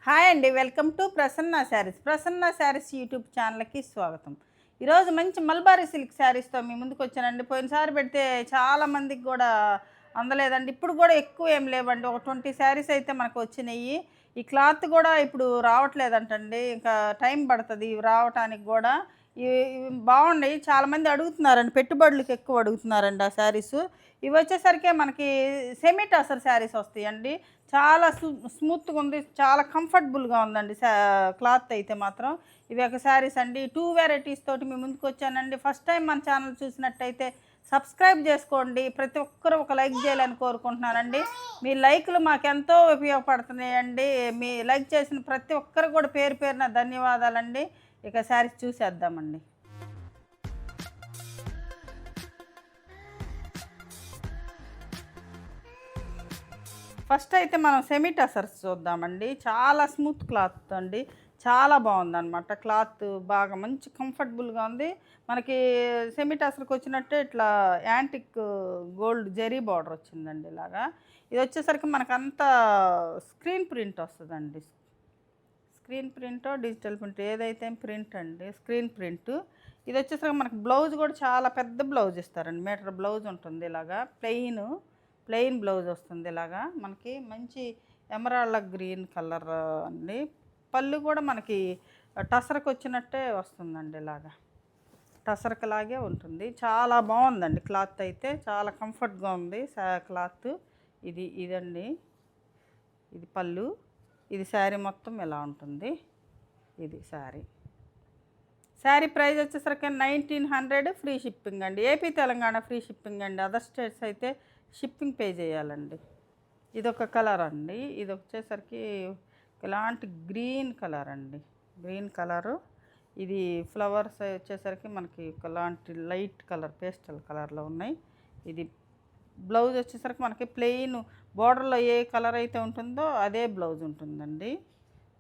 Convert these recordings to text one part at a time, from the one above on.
Hi అండి. Welcome to Prasanna saris. Prasanna saris YouTube ఛానల్‌కి స్వాగతం. ఈరోజు మంచి మల్బారీ సిల్క్ శారీస్‌తో మీ ముందుకొచ్చానండి. పోయినసారి పెడితే చాలా మందికి గూడా అందలేదండి. ఇప్పుడు గూడా ఎక్కువ ఏం లేవండి. ఒక 20 శారీస్ అయితే మనకు వచ్చినియి. ఈ క్లాత్ గూడా ఇప్పుడు రావట్లేదంటండి. ఇంకా టైం పడతది ఇవి రావటానికి గూడా. ఇవి బాగున్నాయి. చాలామంది అడుగుతున్నారండి. పెట్టుబడులకి ఎక్కువ అడుగుతున్నారండి ఆ శారీసు. ఇవొచ్చేసరికే మనకి సెమీ టసర్ శారీస్ వస్తాయండి. చాలా స్మూత్‌గా ఉంది. చాలా కంఫర్టబుల్‌గా ఉందండి క్లాత్ అయితే మాత్రం. ఇవి ఒక శారీస్ అండి. 2 వెరైటీస్ తోటి మీ ముందుకొచ్చానండి. ఫస్ట్ టైం మన ఛానల్ చూసినట్టయితే సబ్స్క్రైబ్ చేసుకోండి. ప్రతి ఒక్కరు ఒక లైక్ చేయాలని కోరుకుంటున్నానండి. మీ లైకులు మాకెంతో ఉపయోగపడుతున్నాయండి. మీ లైక్ చేసిన ప్రతి ఒక్కరికి కూడా పేరు పేరున ధన్యవాదాలండి. ఇక శారీస్ చూసేద్దామండి. ఫస్ట్ అయితే మనం సెమీ టసర్స్ చూద్దామండి. చాలా స్మూత్ క్లాత్ అండి. చాలా బాగుందనమాట. క్లాత్ బాగా మంచి కంఫర్టబుల్గా ఉంది. మనకి సెమీ టసర్కి వచ్చినట్టే ఇట్లా యాంటిక్ గోల్డ్ జెరీ బార్డర్ వచ్చిందండి ఇలాగా. ఇది వచ్చేసరికి మనకంతా స్క్రీన్ ప్రింట్ వస్తుందండి. స్క్రీన్ ప్రింటో డిజిటల్ ప్రింట్ ఏదైతే ప్రింట్ అండి, స్క్రీన్ ప్రింట్. ఇది వచ్చేసరికి మనకి బ్లౌజ్ కూడా చాలా పెద్ద బ్లౌజ్ ఇస్తారండి. మీటర్ బ్లౌజ్ ఉంటుంది ఇలాగా. ప్లెయిన్ బ్లౌజ్ వస్తుంది ఇలాగా. మనకి మంచి ఎమరాల్డ్ గ్రీన్ కలర్ అండి. పళ్ళు కూడా మనకి టసర్కి వచ్చినట్టే వస్తుందండి ఇలాగా. టసర్కి లాగే ఉంటుంది. చాలా బాగుందండి క్లాత్ అయితే. చాలా కంఫర్ట్గా ఉంది క్లాత్. ఇదండి, ఇది పళ్ళు. ఇది శారీ మొత్తం ఇలా ఉంటుంది. ఇది శారీ ప్రైస్ వచ్చేసరికి 1900 ఫ్రీ షిప్పింగ్ అండి. ఏపీ తెలంగాణ ఫ్రీ షిప్పింగ్ అండి. అదర్ స్టేట్స్ అయితే షిప్పింగ్ పే చేయాలండి. ఇదొక కలర్ అండి. ఇది వచ్చేసరికి ఇలాంటి గ్రీన్ కలర్ అండి. Green colour. ఇది ఫ్లవర్స్ వచ్చేసరికి మనకి ఒకలాంటి లైట్ కలర్ పేస్టల్ కలర్లో ఉన్నాయి. ఇది బ్లౌజ్ వచ్చేసరికి మనకి ప్లెయిన్ బోర్డర్లో ఏ కలర్ అయితే ఉంటుందో అదే బ్లౌజ్ ఉంటుందండి.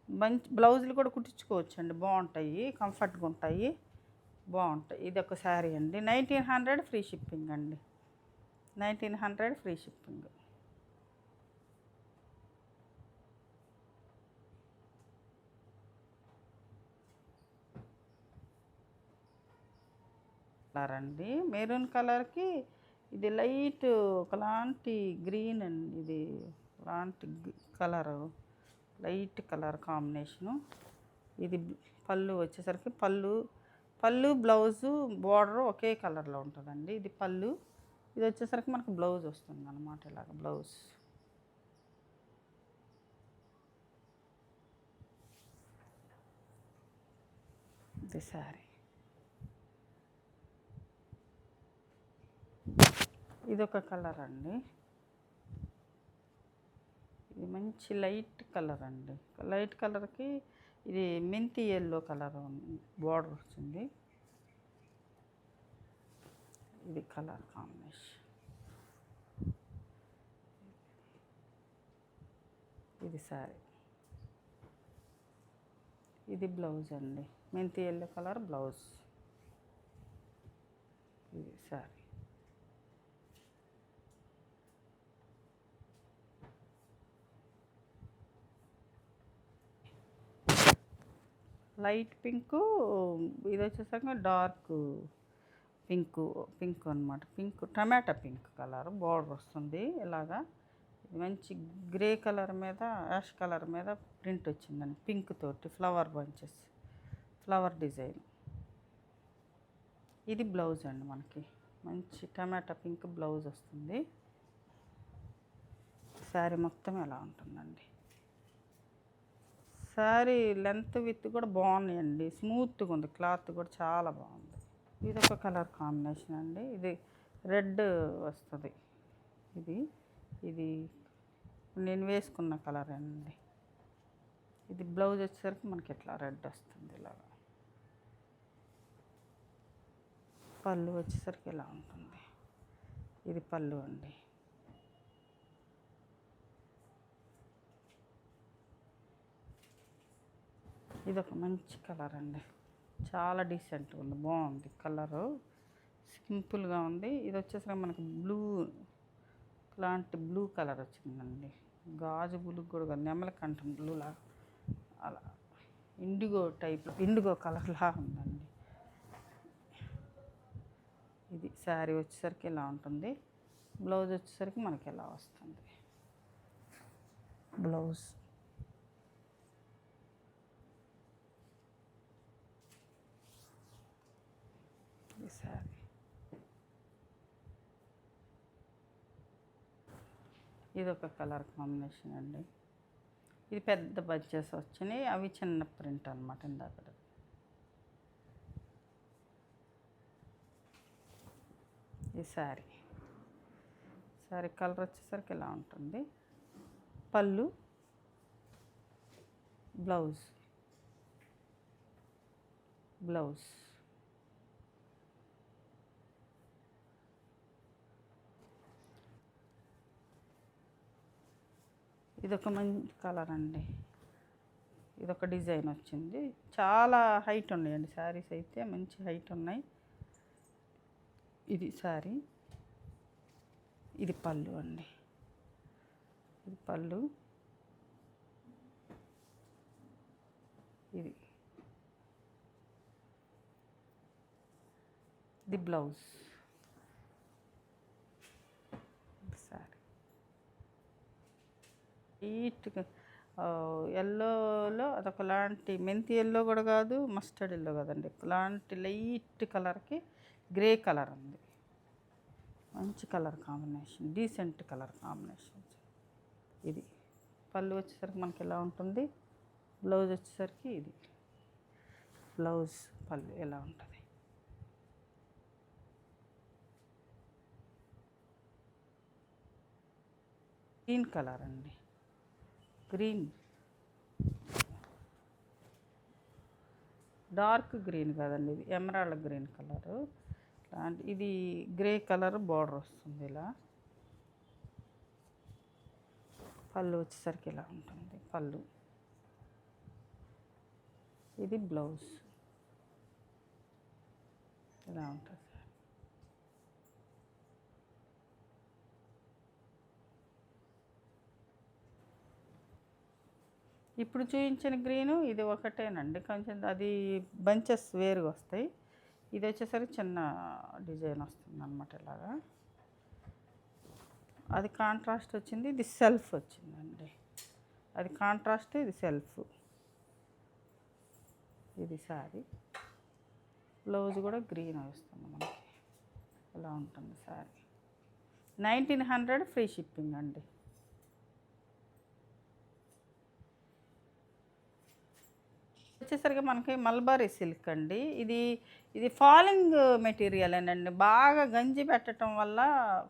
మంచి బ్లౌజులు కూడా కుట్టించుకోవచ్చండి. బాగుంటాయి, కంఫర్ట్గా ఉంటాయి, బాగుంటాయి. ఇది ఒక శారీ అండి. 1900 ఫ్రీ షిప్పింగ్ అండి. 1900 ఫ్రీ షిప్పింగ్. కలర్ అండి. మెరూన్ కలర్కి ఇది లైట్ ఒకలాంటి గ్రీన్ అండి. ఇది లాంటి కలరు, లైట్ కలర్ కాంబినేషను. ఇది పళ్ళు వచ్చేసరికి పళ్ళు బ్లౌజు బోర్డరు ఒకే కలర్లో ఉంటుందండి. ఇది పళ్ళు. ఇది వచ్చేసరికి మనకు బ్లౌజ్ వస్తుంది అన్నమాట. ఇలాగ బ్లౌజ్. ఇది శారీ. ఇదొక కలర్ అండి. ఇది మంచి లైట్ కలర్ అండి. లైట్ కలర్కి ఇది మెంతి ఎల్లో కలర్ బోర్డర్ వచ్చింది. ఇది కలర్ కాంబినేషన్. ఇది శారీ. ఇది బ్లౌజ్ అండి. మెంతి ఎల్లో కలర్ బ్లౌజ్. ఇది శారీ. Light pink. ఇది వచ్చేసరికి డార్క్ పింక్ అనమాట. టమాటా పింక్ కలర్ బోర్డర్ వస్తుంది ఇలాగా. మంచి గ్రే కలర్ మీద యాష్ కలర్ మీద ప్రింట్ వచ్చిందండి. పింక్ తోటి ఫ్లవర్ బంచెస్, ఫ్లవర్ డిజైన్. ఇది బ్లౌజ్ అండి. మనకి మంచి టమాటా పింక్ బ్లౌజ్ వస్తుంది. శారీ మొత్తం ఎలా ఉంటుందండి. శారీ లెంత్ విత్ కూడా బాగున్నాయండి. స్మూత్గా ఉంది. క్లాత్ కూడా చాలా బాగుంది. ఇది ఒక కలర్ కాంబినేషన్ అండి. ఇది రెడ్ వస్తుంది. ఇది నేను వేసుకున్న కలర్ అండి. ఇది బ్లౌజ్ వచ్చేసరికి మనకి ఇట్లా రెడ్ వస్తుంది ఇలాగా. పళ్ళు వచ్చేసరికి ఇలా ఉంటుంది. ఇది పళ్ళు అండి. ఇది ఒక మంచి కలర్ అండి. చాలా డీసెంట్గా ఉంది. బాగుంది కలరు. సింపుల్గా ఉంది. ఇది వచ్చేసరికి మనకి బ్లూ కలర్ వచ్చిందండి. గాజు బ్లూ కూడా నెమలి కంఠం బ్లూ లాగా అలా ఇండిగో టైప్, ఇండిగో కలర్లా ఉందండి. ఇది శారీ వచ్చేసరికి ఇలా ఉంటుంది. బ్లౌజ్ వచ్చేసరికి మనకి ఇలా వస్తుంది. బ్లౌజ్ ఇది శారీ. ఇది ఒక కలర్ కాంబినేషన్ అండి. ఇది పెద్ద బడ్జెస్ వచ్చినాయి, అవి చిన్న ప్రింట్ అనమాట. ఇందాక ఈ శారీ కలర్ వచ్చేసరికి ఇలా ఉంటుంది. పళ్ళు, బ్లౌజ్ ఇదొక మంచి కలర్ అండి. ఇదొక డిజైన్ వచ్చింది. చాలా హైట్ ఉన్నాయండి శారీస్ అయితే, మంచి హైట్ ఉన్నాయి. ఇది శారీ, ఇది పళ్ళు అండి. ఇది పళ్ళు, ఇది బ్లౌజ్. శారీ నీట్గా ఎల్లోలో అదొకలాంటి మెంతి ఎల్లో కూడా కాదు, మస్టర్డ్ ఎల్లో కాదండి, ఒకలాంటి లైట్ కలర్కి గ్రే కలర్ ఉంది. మంచి colour combination, decent colour combination. ఇది పళ్ళు వచ్చేసరికి మనకి ఎలా ఉంటుంది, బ్లౌజ్ వచ్చేసరికి ఇది బ్లౌజ్, పళ్ళు ఎలా ఉంటుంది. గ్రీన్ కలర్ అండి, గ్రీన్, డార్క్ గ్రీన్ కాదండి, ఇది ఎమరాల్డ్ గ్రీన్ కలరు. ఇది గ్రే కలర్ బార్డర్ వస్తుంది ఇలా. పళ్ళు వచ్చేసరికి ఇలా ఉంటుంది పళ్ళు. ఇది బ్లౌజ్ ఇలా ఉంటుంది. ఇప్పుడు చూపించిన గ్రీను ఇది ఒకటేనండి, కొంచెం అది బంచెస్ వేరుగా వస్తాయి. ఇది వచ్చేసరికి చిన్న డిజైన్ వస్తుంది అన్నమాట ఇలాగా. అది కాంట్రాస్ట్ వచ్చింది, ఇది సెల్ఫ్ వచ్చిందండి. అది కాంట్రాస్ట్, ఇది సెల్ఫ్. ఇది శారీ, బ్లౌజ్ కూడా గ్రీన్ వస్తుంది మనకి. ఇలా ఉంటుంది శారీ. 1900 ఫ్రీ షిప్పింగ్ అండి. వచ్చేసరికి మనకి మల్బరీ సిల్క్ అండి. ఇది ఫాలింగ్ మెటీరియల్ అండి. బాగా గంజి పెట్టడం వల్ల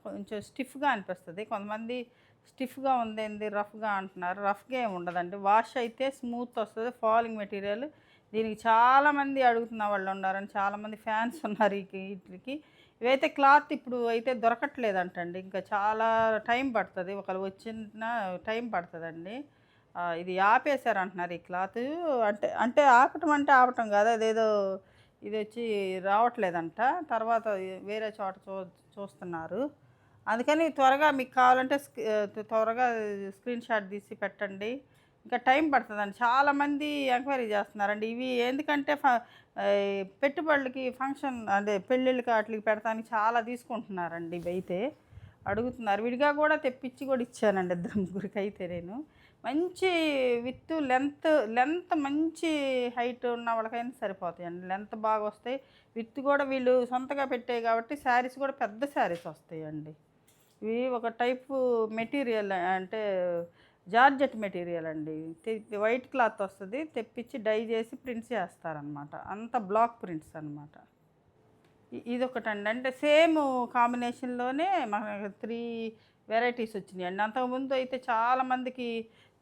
కొంచెం స్టిఫ్గా అనిపిస్తుంది. కొంతమంది స్టిఫ్గా ఉందేంది రఫ్గా అంటున్నారు. రఫ్గా ఏమి ఉండదండి, వాష్ అయితే స్మూత్ వస్తుంది. ఫాలింగ్ మెటీరియల్, దీనికి చాలామంది అడుగుతున్న వాళ్ళు ఉన్నారని, చాలామంది ఫ్యాన్స్ ఉన్నారు వీటికి. ఇవైతే క్లాత్ ఇప్పుడు అయితే దొరకట్లేదంటండి, ఇంకా చాలా టైం పడుతుంది, ఒకరు వచ్చిన టైం పడుతుందండి. ఇది ఆపేశారు అంటున్నారు ఈ క్లాత్. అంటే ఆపటం కాదు, అదేదో ఇది వచ్చి రావట్లేదంట, తర్వాత వేరే చోట చూస్తున్నారు. అందుకని త్వరగా మీకు కావాలంటే త్వరగా స్క్రీన్ షాట్ తీసి పెట్టండి. ఇంకా టైం పడుతుందండి, చాలామంది ఎంక్వైరీ చేస్తున్నారండి. ఇవి ఎందుకంటే పెట్టుబడులకి, ఫంక్షన్ అదే పెళ్ళిళ్ళకి వాటికి పెడతానికి చాలా తీసుకుంటున్నారండి. ఇవి అయితే అడుగుతున్నారు. విడిగా కూడా తెప్పించి కూడా ఇచ్చానండి 2-3 అయితే. నేను మంచి విత్ లెంత్ మంచి హైట్ ఉన్న వాళ్ళకైనా సరిపోతాయండి. లెంత్ బాగా వస్తాయి, విత్ కూడా వీళ్ళు సొంతగా పెట్టాయి కాబట్టి శారీస్ కూడా పెద్ద శారీస్ వస్తాయండి. ఇవి ఒక టైపు మెటీరియల్, అంటే జార్జెట్ మెటీరియల్ అండి. వైట్ క్లాత్ వస్తుంది, తెప్పించి డై చేసి ప్రింట్స్ చేస్తారనమాట. అంత బ్లాక్ ప్రింట్స్ అనమాట. ఇదొకటండి, అంటే సేమ్ కాంబినేషన్లోనే మనకు 3 వెరైటీస్ వచ్చినాయండి. అంతకుముందు అయితే చాలామందికి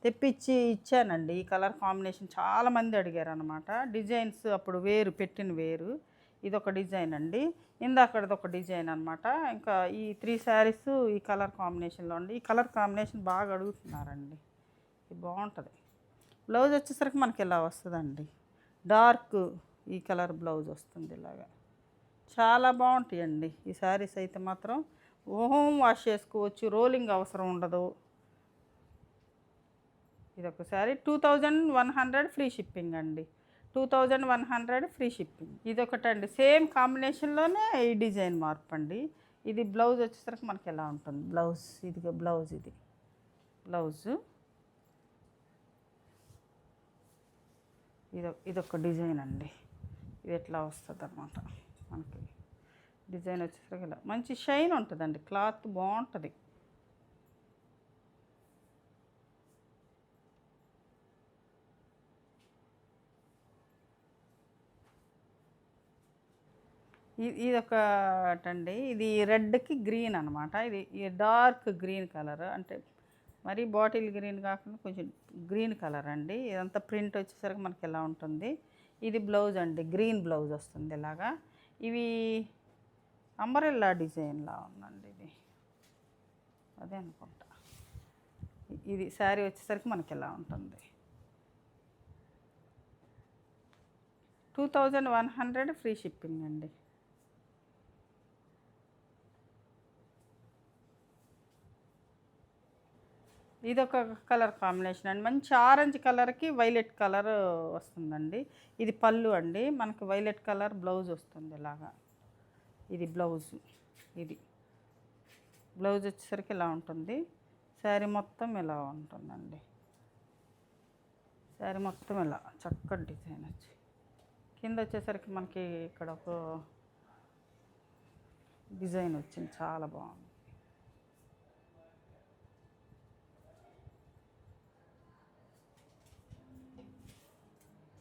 తెప్పించి ఇచ్చానండి. ఈ కలర్ కాంబినేషన్ చాలామంది అడిగారు అనమాట. డిజైన్స్ అప్పుడు వేరు, పెట్టిన వేరు. ఇదొక డిజైన్ అండి, ఇందాకది ఒక డిజైన్ అనమాట. ఇంకా ఈ 3 శారీస్ ఈ కలర్ కాంబినేషన్లో అండి. ఈ కలర్ కాంబినేషన్ బాగా అడుగుతున్నారండి, ఇది బాగుంటుంది. బ్లౌజ్ వచ్చేసరికి మనకి ఇలా వస్తుందండి, డార్క్ ఈ కలర్ బ్లౌజ్ వస్తుంది ఇలాగా. చాలా బాగుంటాయండి ఈ శారీస్ అయితే మాత్రం. హోమ్ వాష్ చేసుకోవచ్చు, రోలింగ్ అవసరం ఉండదు. ఇదొక శారీ 2100 ఫ్రీ షిప్పింగ్ అండి. 2100 ఫ్రీ షిప్పింగ్. ఇదొకటండి సేమ్ కాంబినేషన్లోనే ఈ డిజైన్ మార్పు అండి. ఇది బ్లౌజ్ వచ్చేసరికి మనకి ఎలా ఉంటుంది బ్లౌజ్, ఇదిగో బ్లౌజ్, ఇది బ్లౌజు. ఇదొక డిజైన్ అండి. ఇది ఎట్లా వస్తుంది అన్నమాట మనకి డిజైన్ వచ్చేసరికి ఇలా మంచి షైన్ ఉంటుందండి, క్లాత్ బాగుంటుంది. ఇదొకటండి, ఇది రెడ్కి గ్రీన్ అనమాట. ఇది డార్క్ గ్రీన్ కలర్, అంటే మరి బాటిల్ గ్రీన్ కాకుండా కొంచెం గ్రీన్ కలర్ అండి. ఇదంతా ప్రింట్ వచ్చేసరికి మనకి ఎలా ఉంటుంది. ఇది బ్లౌజ్ అండి, గ్రీన్ బ్లౌజ్ వస్తుంది ఇలాగా. ఇవి అంబరెల్లా డిజైన్లా ఉందండి, ఇది అదే అనుకుంటా. ఇది శారీ వచ్చేసరికి మనకి ఎలా ఉంటుంది 2100 ఫ్రీ షిప్పింగ్ అండి. ఇదొక కలర్ కాంబినేషన్ అండి, మంచి ఆరెంజ్ కలర్కి వైలెట్ కలర్ వస్తుందండి. ఇది పళ్ళు అండి, మనకి వైలెట్ కలర్ బ్లౌజ్ వస్తుంది ఇలాగా. ఇది బ్లౌజు, ఇది బ్లౌజ్ వచ్చేసరికి ఇలా ఉంటుంది. శారీ మొత్తం ఇలా ఉంటుందండి. శారీ మొత్తం ఇలా చక్కటి డిజైన్ వచ్చి కింద వచ్చేసరికి మనకి ఇక్కడ ఒక డిజైన్ వచ్చింది, చాలా బాగుంది.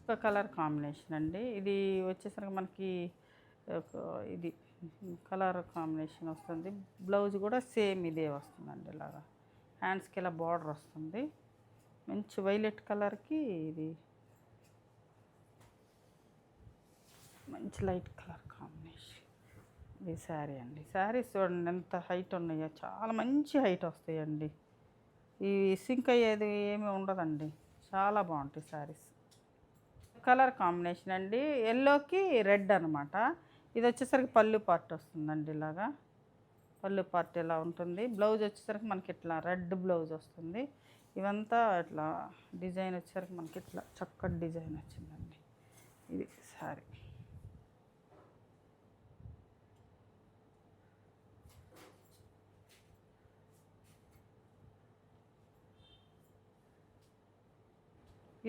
ఒక కలర్ కాంబినేషన్ అండి, ఇది వచ్చేసరికి మనకి ఇది కలర్ కాంబినేషన్ వస్తుంది. బ్లౌజ్ కూడా సేమ్ ఇదే వస్తుందండి, ఇలాగా హ్యాండ్స్కి ఇలా బార్డర్ వస్తుంది. మంచి వైలెట్ కలర్కి ఇది మంచి లైట్ కలర్ కాంబినేషన్. ఇది శారీ అండి. శారీస్ చూడండి ఎంత హైట్ ఉన్నాయో, చాలా మంచి హైట్ వస్తాయండి. ఈ సింక్ అయ్యేది ఏమీ ఉండదండి, చాలా బాగుంటాయి శారీస్. కలర్ కాంబినేషన్ అండి, ఎల్లోకి రెడ్ అనమాట. ఇది వచ్చేసరికి పళ్ళు పార్ట్ వస్తుందండి, ఇలాగా పళ్ళు పార్ట్ ఇలా ఉంటుంది. బ్లౌజ్ వచ్చేసరికి మనకి ఇట్లా రెడ్ బ్లౌజ్ వస్తుంది. ఇవంతా ఇట్లా డిజైన్ వచ్చేసరికి మనకి ఇట్లా చక్కటి డిజైన్ వచ్చిందండి. ఇది శారీ.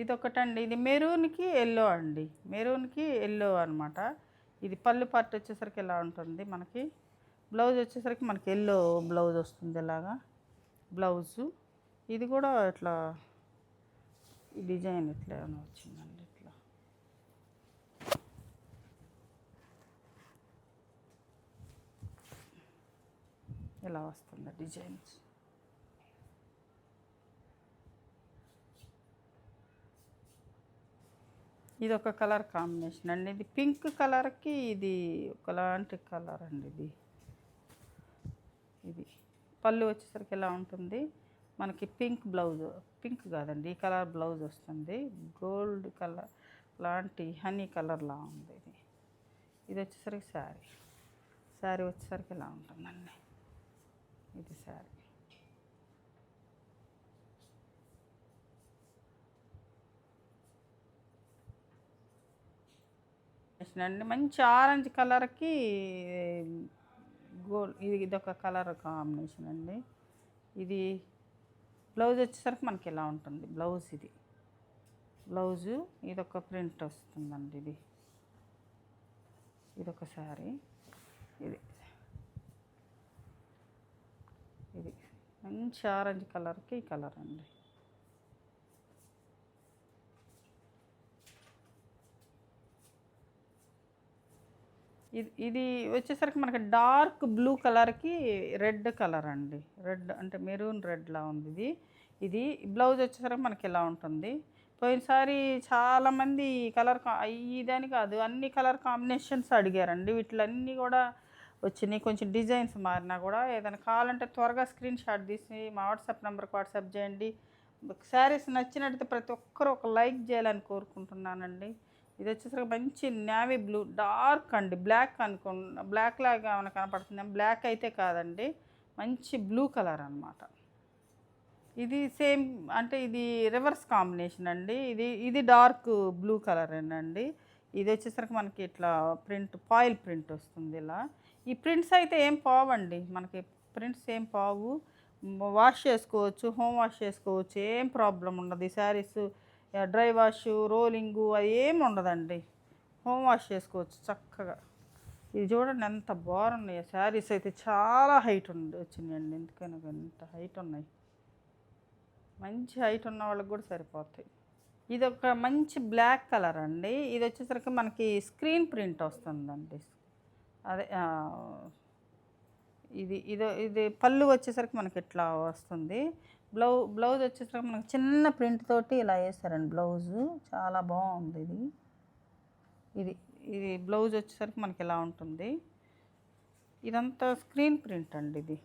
ఇదొకటండి, ఇది మెరూన్కి ఎల్లో అండి, మెరూన్కి ఎల్లో అనమాట. ఇది పళ్ళు పార్ట్ వచ్చేసరికి ఎలా ఉంటుంది మనకి. బ్లౌజ్ వచ్చేసరికి మనకి ఎల్లో బ్లౌజ్ వస్తుంది ఇలాగా బ్లౌజు. ఇది కూడా ఇట్లా ఈ డిజైన్ ఇట్లా ఏమైనా వచ్చిందండి, ఇట్లా ఇలా వస్తుంది డిజైన్స్. ఇది ఒక కలర్ కాంబినేషన్ అండి, ఇది పింక్ కలర్కి ఇది ఒకలాంటి కలర్ అండి. ఇది పళ్ళు వచ్చేసరికి ఎలా ఉంటుంది మనకి పింక్ బ్లౌజ్, పింక్ కాదండి ఈ కలర్ బ్లౌజ్ వస్తుంది. గోల్డ్ కలర్ లాంటి హనీ కలర్లా ఉంది ఇది. ఇది వచ్చేసరికి శారీ వచ్చేసరికి ఎలా ఉంటుందండి, ఇది శారీ. అండి మంచి ఆరెంజ్ కలర్కి ఇదొక కలర్ కాంబినేషన్ అండి. ఇది బ్లౌజ్ వచ్చేసరికి మనకి ఎలా ఉంటుంది బ్లౌజ్, ఇది బ్లౌజు. ఇదొక ప్రింట్ వస్తుందండి, ఇదొక శారీ. ఇది మంచి ఆరెంజ్ కలర్కి ఈ కలర్ అండి. ఇది వచ్చేసరికి మనకి డార్క్ బ్లూ కలర్కి రెడ్ కలర్ అండి, రెడ్ అంటే మెరూన్ రెడ్లా ఉంది ఇది. ఇది బ్లౌజ్ వచ్చేసరికి మనకి ఎలా ఉంటుంది. పోయినసారి చాలామంది కలర్ ఇదని కాదు అన్ని కలర్ కాంబినేషన్స్ అడిగారండి, వీటిలన్నీ కూడా వచ్చినాయి. కొంచెం డిజైన్స్ మారినా కూడా ఏదైనా కావాలంటే త్వరగా స్క్రీన్ షాట్ తీసి మా వాట్సాప్ నెంబర్కి వాట్సాప్ చేయండి. శారీస్ నచ్చినట్టయితే ప్రతి ఒక్కరు ఒక లైక్ చేయాలని కోరుకుంటున్నానండి. ఇది వచ్చేసరికి మంచి నేవీ బ్లూ డార్క్ అండి, బ్లాక్ బ్లాక్ లాగా ఏమైనా కనపడుతుంది, బ్లాక్ అయితే కాదండి, మంచి బ్లూ కలర్ అనమాట. ఇది సేమ్ అంటే ఇది రివర్స్ కాంబినేషన్ అండి. ఇది డార్క్ బ్లూ కలర్ అండి. ఇది వచ్చేసరికి మనకి ఇట్లా ప్రింట్ ఫాయిల్ ప్రింట్ వస్తుంది ఇలా. ఈ ప్రింట్స్ అయితే ఏం పోవండి మనకి. ప్రింట్స్ ఏం పోవు. వాష్ చేసుకోవచ్చు, హోమ్ వాష్ చేసుకోవచ్చు, ఏం ప్రాబ్లం ఉండదు. ఈ శారీస్ డ్రై వాష్ రోలింగు అది ఏమి ఉండదండి. హోమ్ వాష్ చేసుకోవచ్చు చక్కగా. ఇది చూడండి ఎంత బాగున్నాయి శారీస్. అయితే చాలా హైట్ వచ్చినాయండి. ఎందుకని ఎంత హైట్ ఉన్నాయి. మంచి హైట్ ఉన్న వాళ్ళకి కూడా సరిపోతాయి. ఇది ఒక మంచి బ్లాక్ కలర్ అండి. ఇది వచ్చేసరికి మనకి స్క్రీన్ ప్రింట్ వస్తుందండి. అదే ఇది పళ్ళు వచ్చేసరికి మనకి ఇట్లా వస్తుంది. బ్లౌజ్ వచ్చేసరికి మనకి చిన్న ప్రింట్ తోటి ఇలా వేస్తారండి బ్లౌజు. చాలా బాగుంది ఇది. ఇది ఇది బ్లౌజ్ వచ్చేసరికి మనకి ఇలా ఉంటుంది. ఇదంతా స్క్రీన్ ప్రింట్ అండి. ఇది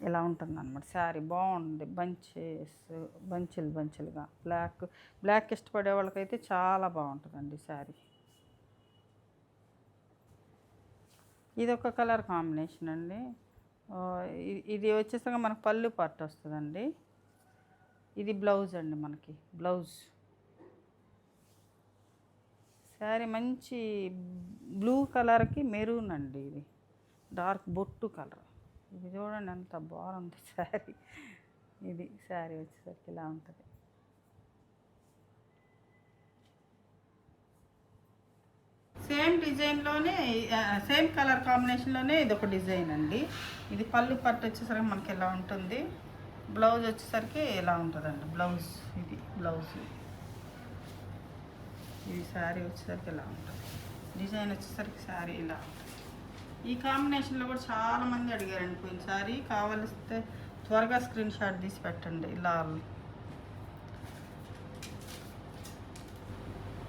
ఇలా ఉంటుంది అన్నమాట. శారీ బాగుంది. బంచులుగా బ్లాక్ ఇష్టపడే వాళ్ళకైతే చాలా బాగుంటుందండి శారీ. ఇది ఒక కలర్ కాంబినేషన్ అండి. ఇది వచ్చేసరికి మనకు పళ్ళు పార్ట్ వస్తుందండి. ఇది బ్లౌజ్ అండి మనకి. బ్లౌజ్ శారీ మంచి బ్లూ కలర్కి మెరూన్ అండి. ఇది డార్క్ బొట్టు కలర్. ఇది చూడండి ఎంత బాగుంది శారీ. ఇది శారీ వచ్చేసరికి ఇలా ఉంటుంది. సేమ్ డిజైన్లోనే సేమ్ కలర్ కాంబినేషన్లోనే ఇది ఒక డిజైన్ అండి. ఇది పళ్ళు పట్టు వచ్చేసరికి మనకి ఇలా ఉంటుంది. బ్లౌజ్ వచ్చేసరికి ఇలా ఉంటుందండి. బ్లౌజ్ ఇది బ్లౌజ్. ఇది శారీ వచ్చేసరికి ఇలా ఉంటుంది. డిజైన్ వచ్చేసరికి శారీ ఇలా ఉంటుంది. ఈ కాంబినేషన్లో కూడా చాలామంది అడిగారండి పోయినసారి. కావలిస్తే త్వరగా స్క్రీన్ షాట్ తీసి పెట్టండి. ఇలా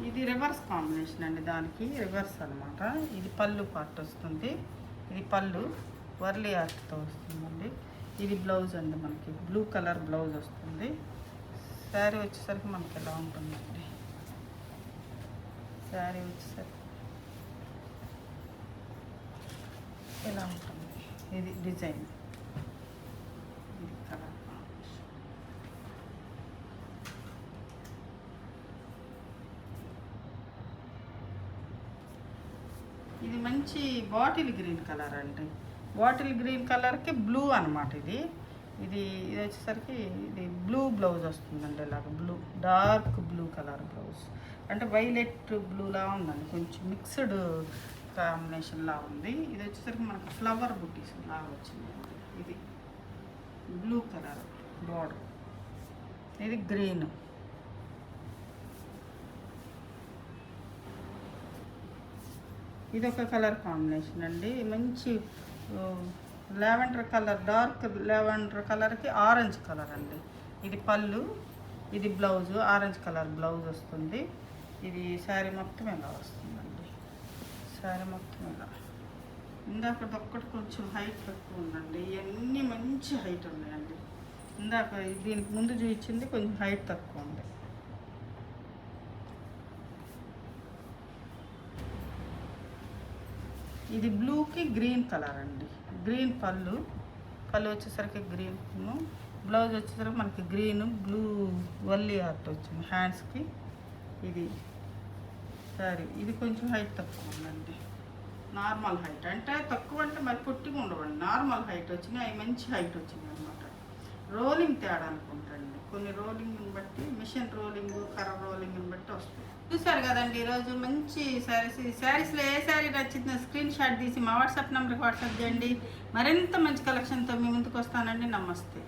ఇది రివర్స్ కాంబినేషన్ అండి. దానికి రివర్స్ అనమాట. ఇది పళ్ళు పార్ట్ వస్తుంది. ఇది పళ్ళు వర్లీ ఆర్ట్తో వస్తుందండి. ఇది బ్లౌజ్ అండి మనకి. బ్లూ కలర్ బ్లౌజ్ వస్తుంది. శారీ వచ్చేసరికి మనకి ఎలా ఉంటుందండి. శారీ వచ్చేసరికి ఇలా ఉంటుంది. ఇది డిజైన్. ఇది కలర్. ఇది మంచి బాటిల్ గ్రీన్ కలర్ అండి. బాటిల్ గ్రీన్ కలర్కి బ్లూ అనమాట. ఇది వచ్చేసరికి ఇది బ్లూ బ్లౌజ్ వస్తుందండి. ఇలాగ blue dark blue colour blouse. అంటే వైలెట్ బ్లూలా ఉందండి. కొంచెం మిక్స్డ్ కాంబినేషన్లా ఉంది. ఇది వచ్చేసరికి మనకి ఫ్లవర్ బుట్టీస్ లాగా వచ్చింది. ఇది బ్లూ కలర్ బార్డర్. ఇది గ్రీన్. ఇది ఒక కలర్ కాంబినేషన్ అండి. మంచి లావెండర్ కలర్, డార్క్ లావెండర్ కలర్కి ఆరెంజ్ కలర్ అండి. ఇది పళ్ళు, ఇది బ్లౌజు. ఆరెంజ్ కలర్ బ్లౌజ్ వస్తుంది. ఇది శారీ మొత్తం ఇలా వస్తుందండి. శారీ మొత్తం ఇలా. ఇందాక ఒక్కటి కొంచెం హైట్ తక్కువ ఉందండి. ఇవన్నీ మంచి హైట్ ఉన్నాయండి. ఇందాక దీనికి ముందు చూపించింది కొంచెం హైట్ తక్కువ ఉంది. ఇది బ్లూకి గ్రీన్ కలర్ అండి. గ్రీన్ పళ్ళు వచ్చేసరికి గ్రీన్, బ్లౌజ్ వచ్చేసరికి మనకి గ్రీన్ బ్లూ వల్లీ ఆర్ట్ వచ్చింది హ్యాండ్స్కి. ఇది సారీ. ఇది కొంచెం హైట్ తక్కువ ఉందండి. నార్మల్ హైట్ అంటే తక్కువ అంటే మరి పొట్టిగా ఉండవండి. నార్మల్ హైట్ వచ్చినాయి. అవి మంచి హైట్ వచ్చినాయి అనమాట. రోలింగ్ తేడా అనుకుంటాండి. కొన్ని రోలింగ్ని బట్టి, మిషన్ రోలింగ్, కర్ర రోలింగ్ని బట్టి వస్తుంది. చూసారు కదండి ఈరోజు మంచి శారీస్. ఈ శారీస్లో ఏ శారీ నచ్చిందో స్క్రీన్ షాట్ తీసి మా వాట్సాప్ నెంబర్కి వాట్సాప్ చేయండి. మరింత మంచి కలెక్షన్తో మీ ముందుకు వస్తానండి. నమస్తే.